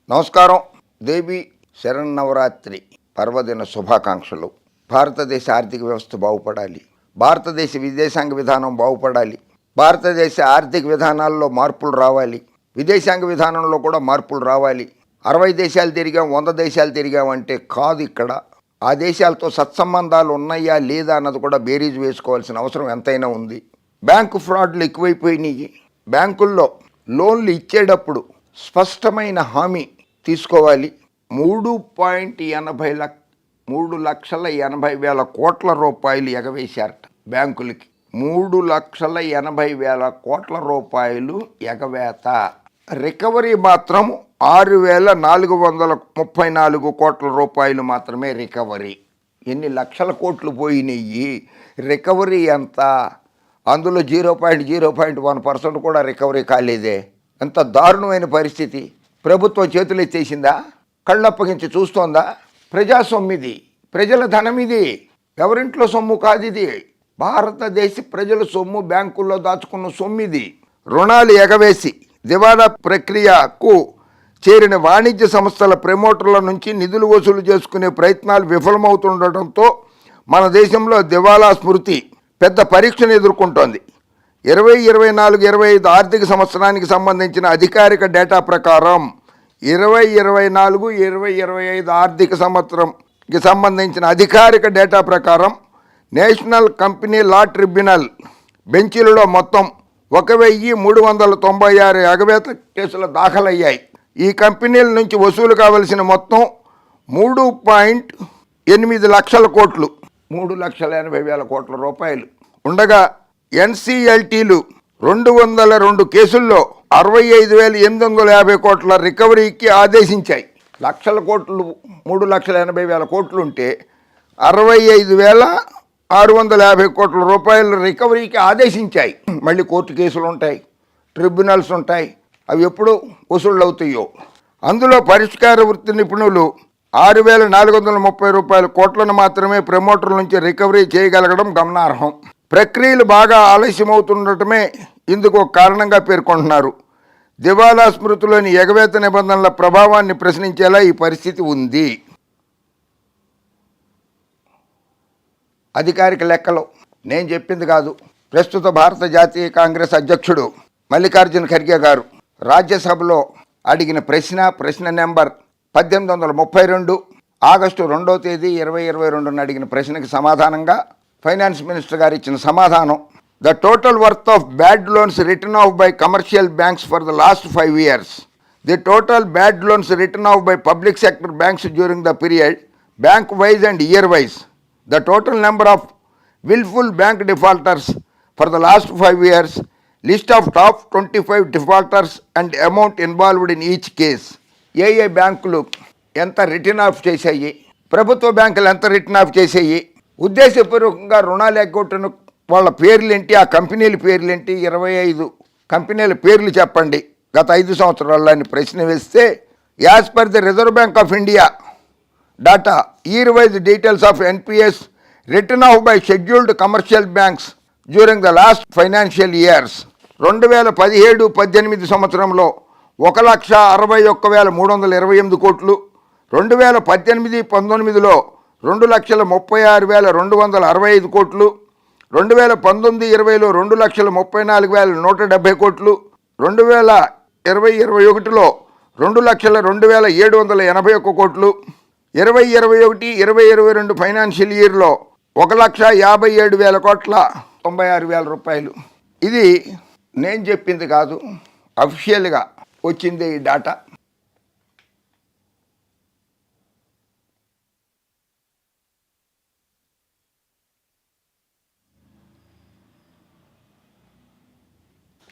నమస్కారం. దేవి శరన్నవరాత్రి పర్వదిన శుభాకాంక్షలు. భారతదేశ ఆర్థిక వ్యవస్థ బాగుపడాలి, భారతదేశ విదేశాంగ విధానం బాగుపడాలి, భారతదేశ ఆర్థిక విధానాల్లో మార్పులు రావాలి, విదేశాంగ విధానంలో కూడా మార్పులు రావాలి. 60 దేశాలు తిరిగాం, 100 దేశాలు తిరిగామంటే కాదు. ఇక్కడ ఆ దేశాలతో సత్సంబంధాలు ఉన్నాయా లేదా అన్నది కూడా బేరీజు వేసుకోవాల్సిన అవసరం ఎంతైనా ఉంది. బ్యాంకు ఫ్రాడ్లు ఎక్కువైపోయినాయి. బ్యాంకుల్లో లోన్లు ఇచ్చేటప్పుడు స్పష్టమైన హామీ తీసుకోవాలి. 3,80,000 కోట్ల రూపాయలు ఎగవేశారట బ్యాంకులకి. 3,80,000 కోట్ల రూపాయలు ఎగవేత. రికవరీ మాత్రం 6,434 కోట్ల రూపాయలు మాత్రమే రికవరీ. ఎన్ని లక్షల కోట్లు పోయినాయి, రికవరీ ఎంత? అందులో 0.01% కూడా రికవరీ కాలేదే. ఎంత దారుణమైన పరిస్థితి. ప్రభుత్వం చేతులు ఎత్తేసిందా? కళ్ళప్పగించి చూస్తోందా? ప్రజా సొమ్మిది, ప్రజల ధనం ఇది, ఎవరింట్లో సొమ్ము కాదు ఇది. భారతదేశ ప్రజల సొమ్ము, బ్యాంకుల్లో దాచుకున్న సొమ్మిది. రుణాలు ఎగవేసి దివాలా ప్రక్రియకు చేరిన వాణిజ్య సంస్థల ప్రమోటర్ల నుంచి నిధులు వసూలు చేసుకునే ప్రయత్నాలు విఫలమవుతుండటంతో మన దేశంలో దివాలా స్మృతి పెద్ద పరీక్షను ఎదుర్కొంటోంది. 2024-25 ఆర్థిక సంవత్సరానికి సంబంధించిన అధికారిక డేటా ప్రకారం 2024-2025 ఆర్థిక సంవత్సరంకి సంబంధించిన అధికారిక డేటా ప్రకారం నేషనల్ కంపెనీ లా ట్రిబ్యునల్ బెంచీలలో మొత్తం 1,396 ఎగవేత కేసులు దాఖలయ్యాయి. ఈ కంపెనీల నుంచి వసూలు కావలసిన మొత్తం 3.8 లక్షల కోట్లు, 3,80,000 కోట్ల రూపాయలు ఉండగా ఎన్సిఎల్టీలు 202 కేసుల్లో 65,850 కోట్ల రికవరీకి ఆదేశించాయి. లక్షల కోట్లు, 3,80,000 కోట్లు ఉంటే 65,650 కోట్ల రూపాయల రికవరీకి ఆదేశించాయి. మళ్ళీ కోర్టు కేసులు ఉంటాయి, ట్రిబ్యునల్స్ ఉంటాయి, అవి ఎప్పుడు వసూళ్ళు అవుతాయో. అందులో పరిష్కార వృత్తి నిపుణులు 6,430 కోట్లను మాత్రమే ప్రమోటర్ల నుంచి రికవరీ చేయగలగడం గమనార్హం. ప్రక్రియలు బాగా ఆలస్యమవుతుండటమే ఇందుకు కారణంగా పేర్కొంటున్నారు. దివాలా స్మృతిలోని ఎగవేత నిబంధనల ప్రభావాన్ని ప్రశ్నించేలా ఈ పరిస్థితి ఉంది. అధికారిక లెక్కలు నేను చెప్పింది కాదు. ప్రస్తుత భారత జాతీయ కాంగ్రెస్ అధ్యక్షుడు మల్లికార్జున ఖర్గే గారు రాజ్యసభలో అడిగిన ప్రశ్న నెంబర్ 1832 ఆగస్టు 2వ తేదీ 2022 అడిగిన ప్రశ్నకి సమాధానంగా ఫైనాన్స్ మినిస్టర్ గారు ఇచ్చిన సమాధానం, the total worth of bad loans written of by commercial banks for the last 5 years, the total bad loans written of by public sector banks during the period, bank wise and year wise, the total number of willful bank defaulters for the last 5 years, list of top 25 defaulters and amount involved in each case. ఏ బ్యాంకులు ఎంత return of చేసాయి, ప్రభుత్వ బ్యాంకులు ఎంత return of చేసాయి, ఉద్దేశపూర్వకంగా రుణాలు ఎగ్గొట్టిన వాళ్ళ పేర్లేంటి, ఆ కంపెనీల పేర్లేంటి, 25 కంపెనీల పేర్లు చెప్పండి గత 5 సంవత్సరాల్లో అని ప్రశ్న వేస్తే, as per the reserve bank of India data, year wise details of NPS return of by scheduled commercial banks during the last financial years, 2017-18 సంవత్సరంలో 1,61,328 కోట్లు, 2018-19లో 2,36,265 కోట్లు, 2019-20లో 2,34,170 కోట్లు, 2020-21లో 2,02,781 కోట్లు, 2021-2022 ఫైనాన్షియల్ ఇయర్లో 1,57,000 కోట్ల 96,000 రూపాయలు. ఇది నేను చెప్పింది కాదు, అఫీషియల్గా వచ్చింది ఈ data.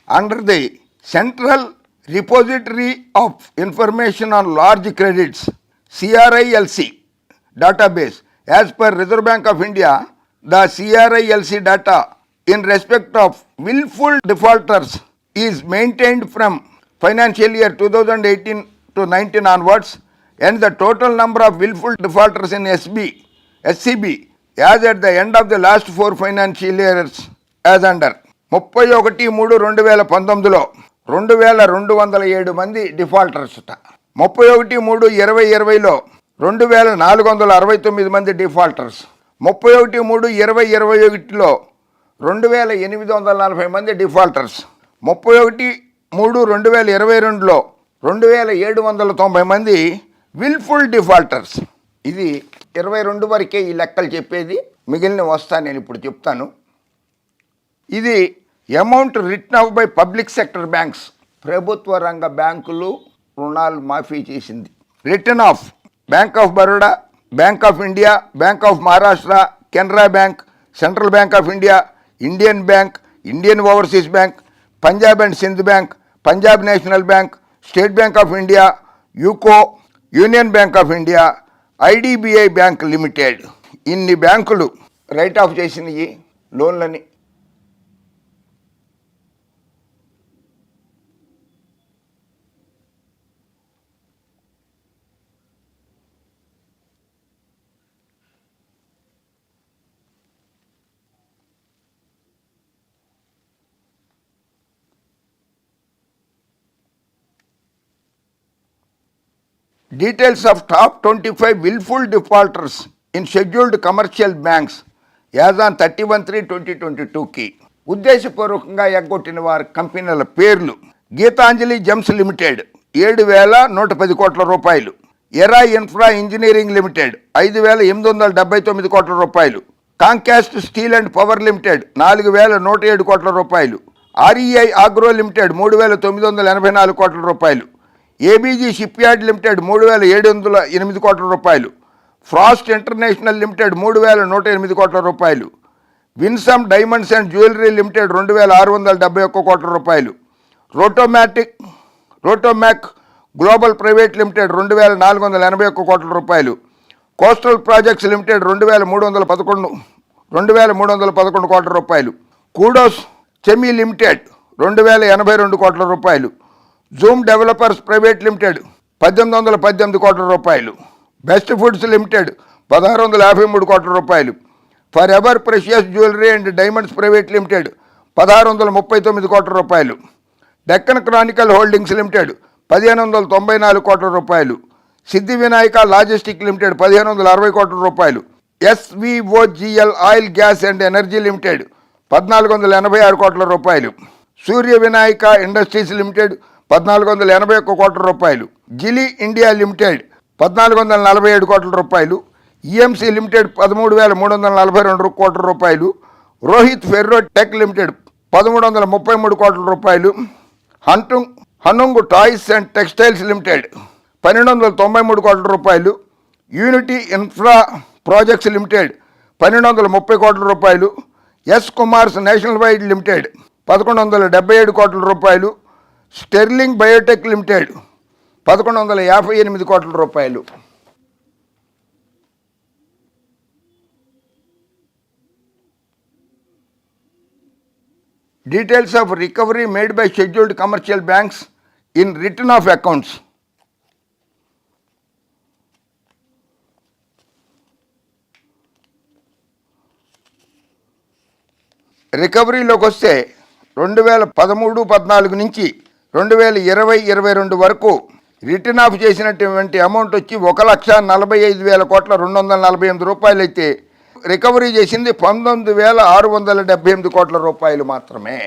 Under the Central Repository of Information on Large Credits CRILC database, as per Reserve Bank of India, the CRILC data in respect of willful defaulters is maintained from financial year 2018-19 onwards, and the total number of willful defaulters in SCB as at the end of the last 4 financial years as under 31/3/2019లో 2,207 మంది defaulters. 31/3/2020లో 2469 మంది defaulters. 31/3/2021లో 2840 మంది defaulters. 31/3/2022లో 2790 మంది wilful defaulters. ఇది 22 వరకే ఈ లెక్కలు చెప్పేది, మిగిలిన వస్తాను నేను ఇప్పుడు చెప్తాను. ఇది amount return of by public sector banks, ప్రభుత్వ రంగ బ్యాంకులు రుణాలు మాఫీ చేసింది. Return of bank of Baroda, bank of India, bank of Maharashtra, Canara bank, central bank of India, Indian bank, Indian overseas bank, Punjab and Sindh bank, Punjab national bank, state bank of India, UCO, union bank of India, IDBI bank limited. ఇన్ని బ్యాంకులు right of చేసినవి లోన్లని. Details of top 25 willful defaulters in scheduled commercial banks as on 31/3/2022కి ఉద్దేశపూర్వకంగా ఎగ్గొట్టిన వారి కంపెనీల పేర్లు: Gitanjali Gems limited 7,110 కోట్ల రూపాయలు, ఎరా ఇన్ఫ్రా ఇంజనీరింగ్ లిమిటెడ్ 5,879 కోట్ల రూపాయలు, కాంకాస్ట్ స్టీల్ అండ్ పవర్ లిమిటెడ్ 4,107 కోట్ల రూపాయలు, ఆర్ఈఐ ఆగ్రో లిమిటెడ్ 3,984 కోట్ల రూపాయలు, ఏబీజీ షిప్ యార్డ్ లిమిటెడ్ 3,708 కోట్ల రూపాయలు, ఫ్రాస్ట్ ఇంటర్నేషనల్ లిమిటెడ్ 3,108 కోట్ల రూపాయలు, winsome diamonds and jewellery limited 2,671 కోట్ల రూపాయలు, రోటోమ్యాక్ గ్లోబల్ ప్రైవేట్ లిమిటెడ్ 2,481 కోట్ల రూపాయలు, కోస్టల్ ప్రాజెక్ట్స్ లిమిటెడ్ 2,311 కోట్ల రూపాయలు, కూడోస్ సెమీ లిమిటెడ్ 2,082 కోట్ల రూపాయలు, జూమ్ డెవలపర్స్ ప్రైవేట్ లిమిటెడ్ 1,818 కోట్ల రూపాయలు, బెస్ట్ ఫుడ్స్ లిమిటెడ్ 1,653 కోట్ల రూపాయలు, for ever precious jewellery and diamonds private limited 1,639 కోట్ల రూపాయలు, డెక్కన్ క్రానికల్ హోల్డింగ్స్ లిమిటెడ్ 1,594 కోట్ల రూపాయలు, సిద్ధి వినాయక లాజిస్టిక్ లిమిటెడ్ 1,560 కోట్ల రూపాయలు, SVOGL oil gas and energy limited 1,486 కోట్ల రూపాయలు, సూర్య వినాయక ఇండస్ట్రీస్ లిమిటెడ్ 1,481 కోట్ల రూపాయలు, జిలి ఇండియా లిమిటెడ్ 1,447 కోట్ల రూపాయలు, ఈఎంసీ లిమిటెడ్ 13,342 కోట్ల రూపాయలు, రోహిత్ ఫెర్రో టెక్ లిమిటెడ్ 1,333 కోట్ల రూపాయలు, హనుంగ్ టాయ్స్ అండ్ టెక్స్టైల్స్ లిమిటెడ్ 1,293 కోట్ల రూపాయలు, యూనిటీ ఇన్ఫ్రా ప్రాజెక్ట్స్ లిమిటెడ్ 1,230 కోట్ల రూపాయలు, S Kumars nationwide limited 1,177 కోట్ల రూపాయలు, స్టెర్లింగ్ బయోటెక్ లిమిటెడ్ 1,158 కోట్ల రూపాయలు. Details of recovery made by scheduled commercial banks in return of accounts. రికవరీలోకి వస్తే 2013-14 నుంచి 2020-22 వరకు రిటర్న్ ఆఫ్ చేసినటువంటి అమౌంట్ వచ్చి 1,45,248 కోట్ల అయితే రికవరీ చేసింది 19,678 కోట్ల రూపాయలు మాత్రమే.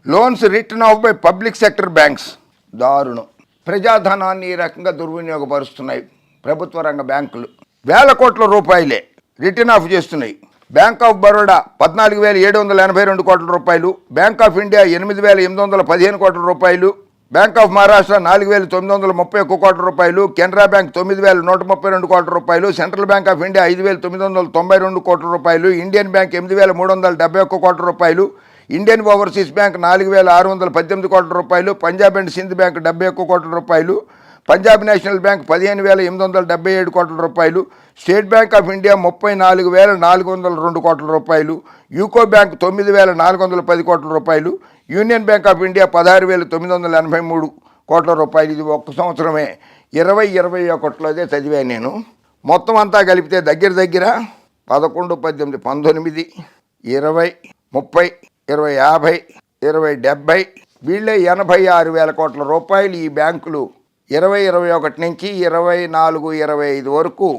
Loans written of by public sector banks దారుణం. ప్రజాధనాన్ని ఈ రకంగా దుర్వినియోగపరుస్తున్నాయి ప్రభుత్వ రంగ బ్యాంకులు. వేల కోట్ల రూపాయలే రిటర్న్ ఆఫ్ చేస్తున్నాయి. బ్యాంక్ ఆఫ్ బరోడా 14,782 కోట్ల రూపాయలు, బ్యాంక్ ఆఫ్ ఇండియా 8,815 కోట్ల రూపాయలు, బ్యాంక్ ఆఫ్ మహారాష్ట్ర 4,931 కోట్ల రూపాయలు, కెనరా బ్యాంక్ 9,132 కోట్ల రూపాయలు, సెంట్రల్ బ్యాంక్ ఆఫ్ ఇండియా 5,992 కోట్ల రూపాయలు, ఇండియన్ బ్యాంక్ 8,371 కోట్ల రూపాయలు, ఇండియన్ ఓవర్సీస్ బ్యాంక్ 4,618 కోట్ల రూపాయలు, పంజాబ్ అండ్ సింధ్ బ్యాంక్ 71 కోట్ల రూపాయలు, పంజాబ్ నేషనల్ బ్యాంక్ 15,877 కోట్ల రూపాయలు, స్టేట్ బ్యాంక్ ఆఫ్ ఇండియా 34,402 కోట్ల రూపాయలు, యూకో బ్యాంక్ 9,410 కోట్ల రూపాయలు, యూనియన్ బ్యాంక్ ఆఫ్ ఇండియా 16,983 కోట్ల రూపాయలు. ఇది ఒక్క సంవత్సరమే 2021 చదివాను నేను. మొత్తం అంతా కలిపితే దగ్గర 11, 18, 19, 20, 30, 20, 50, 20, 70 వీళ్ళే 86,000 కోట్ల రూపాయలు ఈ బ్యాంకులు 2021 నుంచి 24, 25 వరకు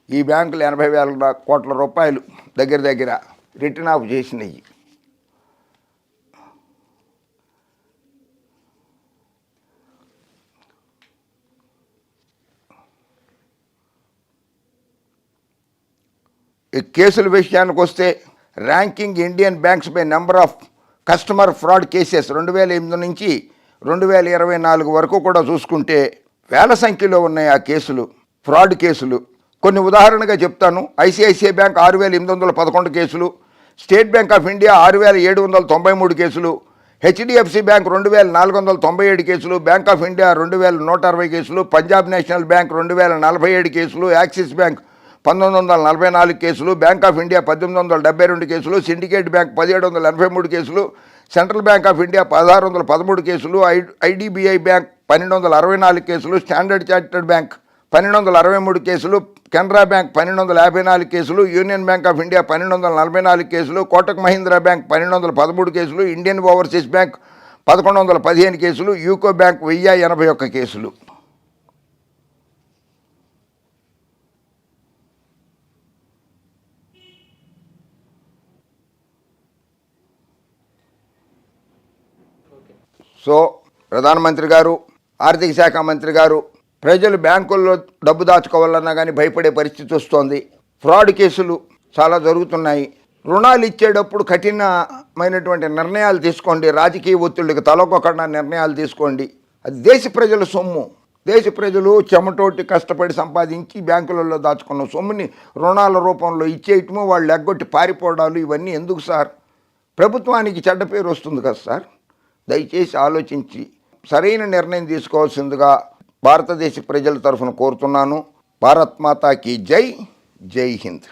ఈ బ్యాంకులు 80,000 కోట్ల రూపాయలు దగ్గర రిటర్న్ ఆఫ్ చేసినాయి. ఈ కేసుల విషయానికి వస్తే ranking Indian banks by number of customer fraud cases 2008 నుంచి 2024 వరకు కూడా చూసుకుంటే వేల సంఖ్యలో ఉన్నాయి ఆ కేసులు, ఫ్రాడ్ కేసులు. కొన్ని ఉదాహరణగా చెప్తాను. ఐసిఐసిఐ బ్యాంక్ 6,811 కేసులు, స్టేట్ బ్యాంక్ ఆఫ్ ఇండియా 6,793 కేసులు, హెచ్డిఎఫ్సి బ్యాంక్ 2,497 కేసులు, బ్యాంక్ ఆఫ్ ఇండియా 2,160 కేసులు, పంజాబ్ నేషనల్ బ్యాంక్ 2,047 కేసులు, యాక్సిస్ బ్యాంక్ 1944 కేసులు, బ్యాంక్ ఆఫ్ ఇండియా 1872 కేసులు, సిండికేట్ బ్యాంక్ 1783 కేసులు, సెంట్రల్ బ్యాంక్ ఆఫ్ ఇండియా 1613 కేసులు, ఐడిబిఐ బ్యాంక్ 1264 కేసులు, స్టాండర్డ్ చార్టర్డ్ బ్యాంక్ 1263 కేసులు, కెనరా బ్యాంక్ 1254 కేసులు, యూనియన్ బ్యాంక్ ఆఫ్ ఇండియా 1244 కేసులు, కోటక్ మహీంద్రా బ్యాంక్ 1213 కేసులు, ఇండియన్ ఓవర్సీస్ బ్యాంక్ 1115 కేసులు, యూకో బ్యాంక్ 1081 కేసులు. సో ప్రధానమంత్రి గారు, ఆర్థిక శాఖ మంత్రి గారు, ప్రజలు బ్యాంకుల్లో డబ్బు దాచుకోవాలన్నా కానీ భయపడే పరిస్థితి వస్తోంది. ఫ్రాడ్ కేసులు చాలా జరుగుతున్నాయి. రుణాలు ఇచ్చేటప్పుడు కఠినమైనటువంటి నిర్ణయాలు తీసుకోండి. రాజకీయ ఒత్తిళ్ళకి తలొక్కకుండా నిర్ణయాలు తీసుకోండి. అది దేశ ప్రజల సొమ్ము. దేశ ప్రజలు చెమటోటి కష్టపడి సంపాదించి బ్యాంకులలో దాచుకున్న సొమ్ముని రుణాల రూపంలో ఇచ్చేయటము, వాళ్ళు ఎగ్గొట్టి పారిపోవడాలు ఇవన్నీ ఎందుకు సార్? ప్రభుత్వానికి చెడ్డ పేరు వస్తుంది కదా సార్. దయచేసి ఆలోచించి సరైన నిర్ణయం తీసుకోవాల్సిందిగా భారతదేశ ప్రజల తరఫున కోరుతున్నాను. భారత్ మాతాకి జై, జై హింద్.